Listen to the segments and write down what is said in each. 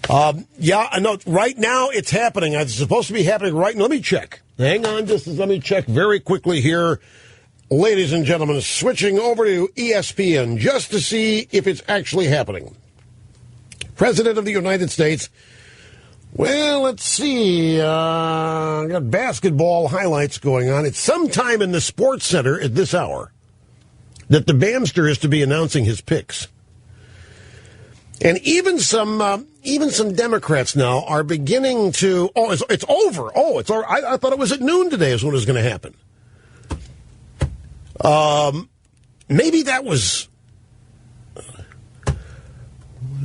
Yeah, I know. Right now, it's happening. It's supposed to be happening right now. Let me check. Hang on let me check very quickly here. Ladies and gentlemen, switching over to ESPN just to see if it's actually happening. President of the United States. Well, let's see. Got basketball highlights going on. It's sometime in the Sports Center at this hour that the Bamster is to be announcing his picks. And even some Democrats now are beginning to. Oh, it's over. Oh, it's. I thought it was at noon today is when it was going to happen. Maybe that was.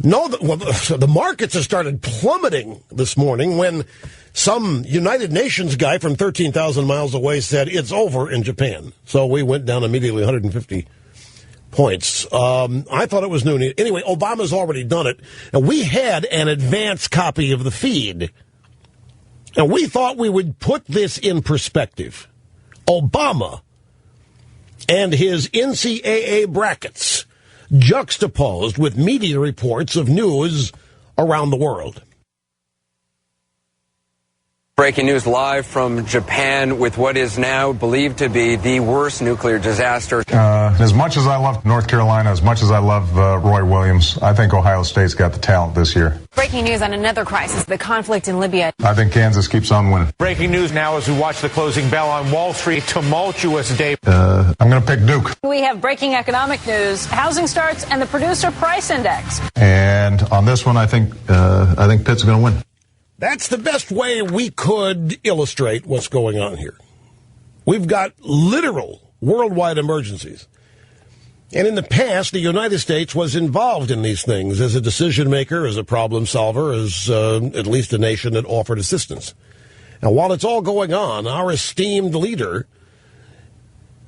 No, the markets have started plummeting this morning when some United Nations guy from 13,000 miles away said it's over in Japan. So we went down immediately 150 points. I thought it was noon. Anyway, Obama's already done it. And we had an advance copy of the feed. And we thought we would put this in perspective. Obama and his NCAA brackets juxtaposed with media reports of news around the world. Breaking news live from Japan with what is now believed to be the worst nuclear disaster. As much as I love North Carolina, as much as I love Roy Williams, I think Ohio State's got the talent this year. Breaking news on another crisis, the conflict in Libya. I think Kansas keeps on winning. Breaking news now as we watch the closing bell on Wall Street. Tumultuous day. I'm going to pick Duke. We have breaking economic news, housing starts, and the producer price index. And on this one, I think Pitt's going to win. That's the best way we could illustrate what's going on here. We've got literal worldwide emergencies. And in the past, the United States was involved in these things as a decision maker, as a problem solver, as at least a nation that offered assistance. And while it's all going on, our esteemed leader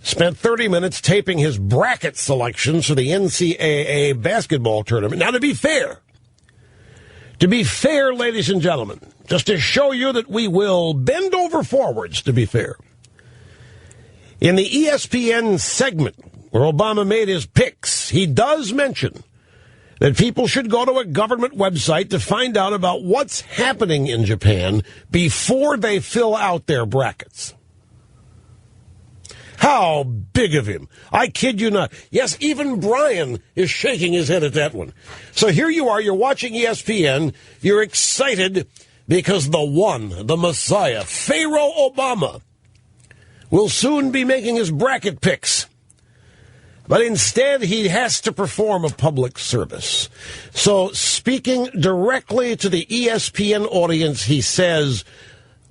spent 30 minutes taping his bracket selections for the NCAA basketball tournament. Now, to be fair, ladies and gentlemen, just to show you that we will bend over forwards, to be fair. In the ESPN segment where Obama made his picks, he does mention that people should go to a government website to find out about what's happening in Japan before they fill out their brackets. How big of him. I kid you not. Yes, even Brian is shaking his head at that one. So here you are, you're watching ESPN, you're excited because the Messiah, Pharaoh Obama, will soon be making his bracket picks. But instead, he has to perform a public service. So speaking directly to the ESPN audience, he says,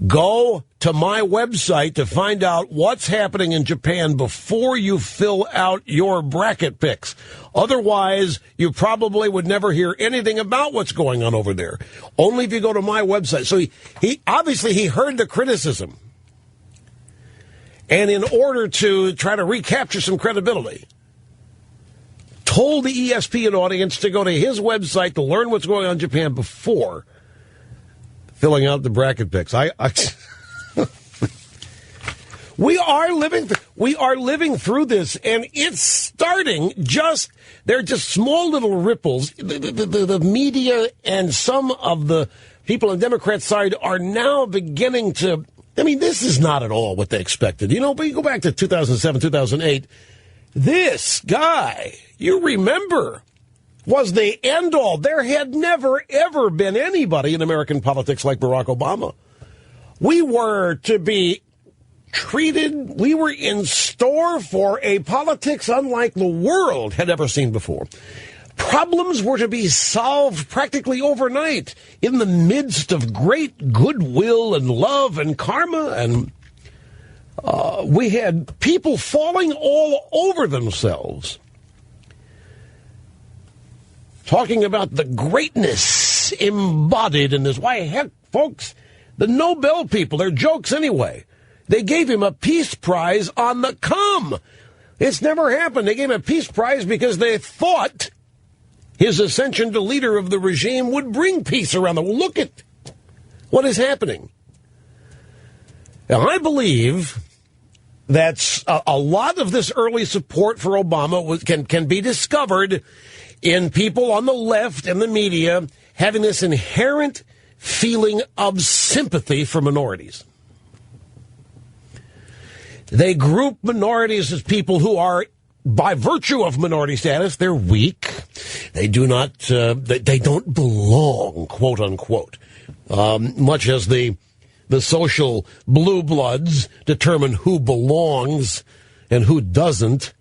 go to my website to find out what's happening in Japan before you fill out your bracket picks. Otherwise, you probably would never hear anything about what's going on over there. Only if you go to my website. So he obviously heard the criticism. And in order to try to recapture some credibility, told the ESPN audience to go to his website to learn what's going on in Japan before filling out the bracket picks. We are living through this, and it's starting they're just small little ripples. The media and some of the people on the Democrat side are now beginning to, this is not at all what they expected. But you go back to 2007, 2008, this guy, you remember, was the end-all. There had never, ever been anybody in American politics like Barack Obama. We were to be treated, we were in store for a politics unlike the world had ever seen before. Problems were to be solved practically overnight in the midst of great goodwill and love and karma, and we had people falling all over themselves, talking about the greatness embodied in this. Why, heck, folks, the Nobel people, they're jokes anyway. They gave him a peace prize on the come. It's never happened. They gave him a peace prize because they thought his ascension to leader of the regime would bring peace around the world. Look at what is happening. Now, I believe that a lot of this early support for Obama can be discovered in people on the left and the media having this inherent feeling of sympathy for minorities. They group minorities as people who are, by virtue of minority status, they're weak. They do not, they don't belong, quote unquote. Much as the social blue bloods determine who belongs and who doesn't.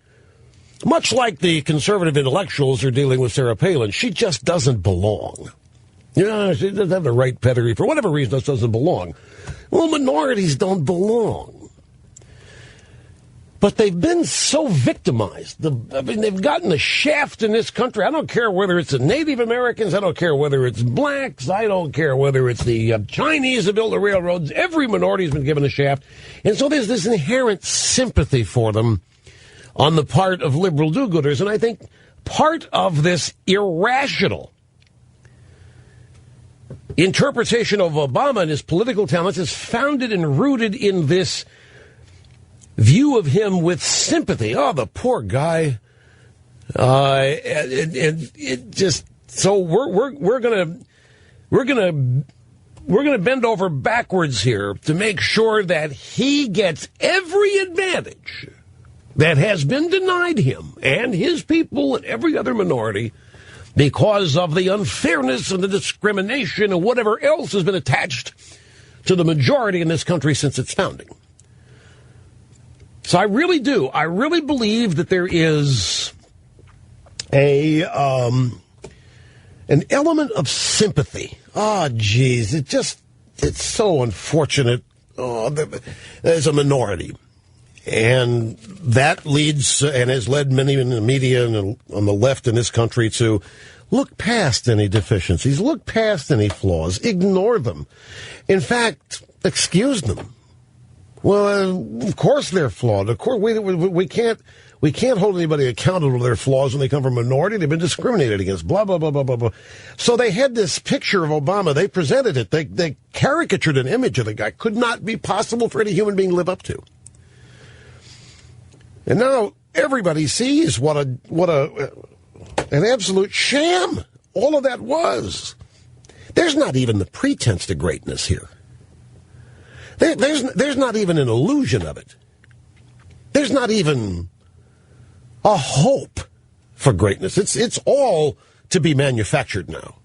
Much like the conservative intellectuals are dealing with Sarah Palin. She just doesn't belong. Yeah, she doesn't have the right pedigree. For whatever reason, this doesn't belong. Well, minorities don't belong. But they've been so victimized. They've gotten the shaft in this country. I don't care whether it's the Native Americans. I don't care whether it's blacks. I don't care whether it's the Chinese that built the railroads. Every minority has been given a shaft. And so there's this inherent sympathy for them on the part of liberal do-gooders. And I think part of this irrational interpretation of Obama and his political talents is founded and rooted in this view of him with sympathy. Oh, the poor guy. It just, so we're gonna bend over backwards here to make sure that he gets every advantage that has been denied him and his people and every other minority because of the unfairness and the discrimination and whatever else has been attached to the majority in this country since its founding. So I really do. I really believe that there is an element of sympathy. Oh, geez, it's so unfortunate. Oh, there's a minority. And that leads and has led many in the media and on the left in this country to look past any deficiencies, look past any flaws, ignore them. In fact, excuse them. Well, of course they're flawed. Of course, we can't hold anybody accountable to their flaws when they come from a minority. They've been discriminated against, blah, blah, blah, blah, blah, blah. So they had this picture of Obama. They presented it. They caricatured an image of the guy. Could not be possible for any human being to live up to. And now everybody sees what an absolute sham all of that was. There's not even the pretense to greatness here. There's not even an illusion of it. There's not even a hope for greatness. It's all to be manufactured now.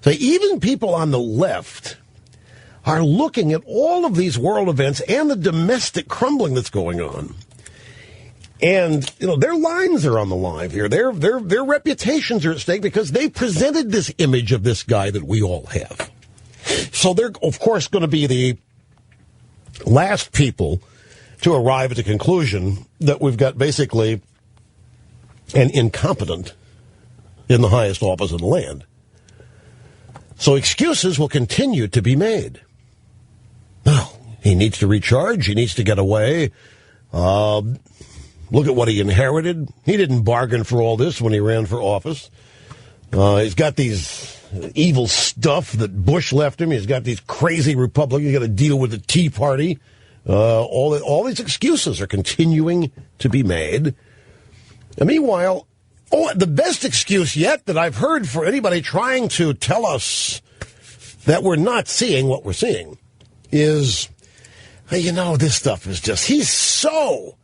So even people on the left are looking at all of these world events and the domestic crumbling that's going on. And, their lives are on the line here. Their reputations are at stake because they presented this image of this guy that we all have. So they're, of course, going to be the last people to arrive at the conclusion that we've got basically an incompetent in the highest office in the land. So excuses will continue to be made. Well, he needs to recharge. He needs to get away. Look at what he inherited. He didn't bargain for all this when he ran for office. He's got these evil stuff that Bush left him. He's got these crazy Republicans. He's got to deal with the Tea Party. All these excuses are continuing to be made. And meanwhile, the best excuse yet that I've heard for anybody trying to tell us that we're not seeing what we're seeing is, this stuff is just, he's so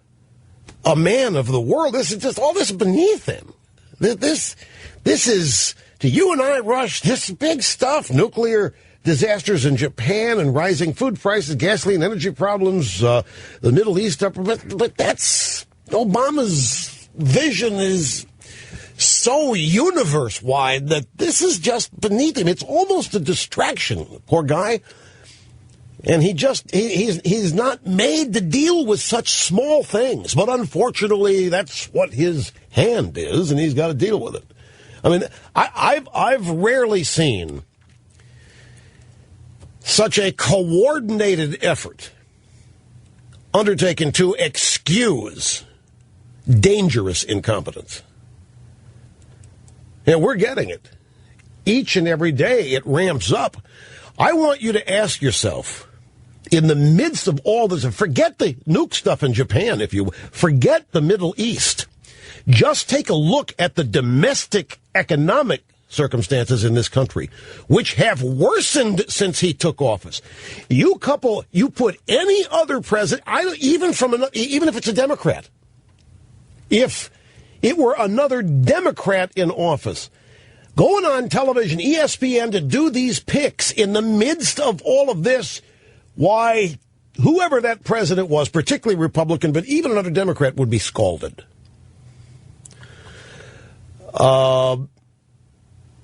a man of the world. This is just all this beneath him. This is, to you and I, Rush, this big stuff, nuclear disasters in Japan and rising food prices, gasoline, energy problems, the Middle East, but that's, Obama's vision is so universe-wide that this is just beneath him. It's almost a distraction, poor guy. And he's not made to deal with such small things. But unfortunately, that's what his hand is, and he's got to deal with it. I mean, I've rarely seen such a coordinated effort undertaken to excuse dangerous incompetence. And we're getting it. Each and every day it ramps up. I want you to ask yourself, in the midst of all this, and forget the nuke stuff in Japan, if you forget the Middle East, just take a look at the domestic economic circumstances in this country, which have worsened since he took office. You put any other president, even if it's a Democrat, if it were another Democrat in office, going on television, ESPN, to do these picks in the midst of all of this, why, whoever that president was, particularly Republican, but even another Democrat, would be scalded.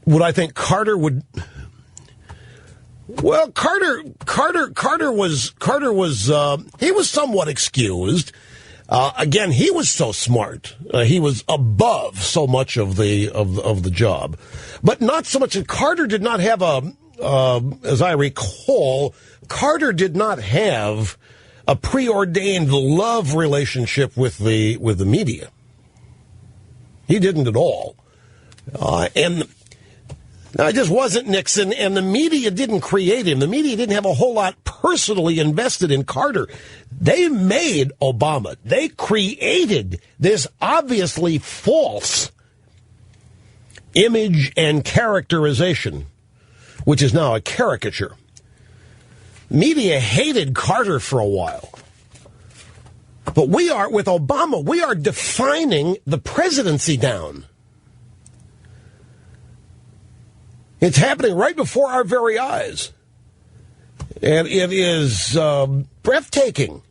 Would I think Carter would? Well, Carter was he was somewhat excused. Again, he was so smart. He was above so much of the job, but not so much. Carter did not have as I recall, Carter did not have a preordained love relationship with the media. He didn't at all, and it just wasn't Nixon. And the media didn't create him. The media didn't have a whole lot personally invested in Carter. They made Obama. They created this obviously false image and characterization, which is now a caricature. Media hated Carter for a while. But with Obama, we are defining the presidency down. It's happening right before our very eyes. And it is breathtaking.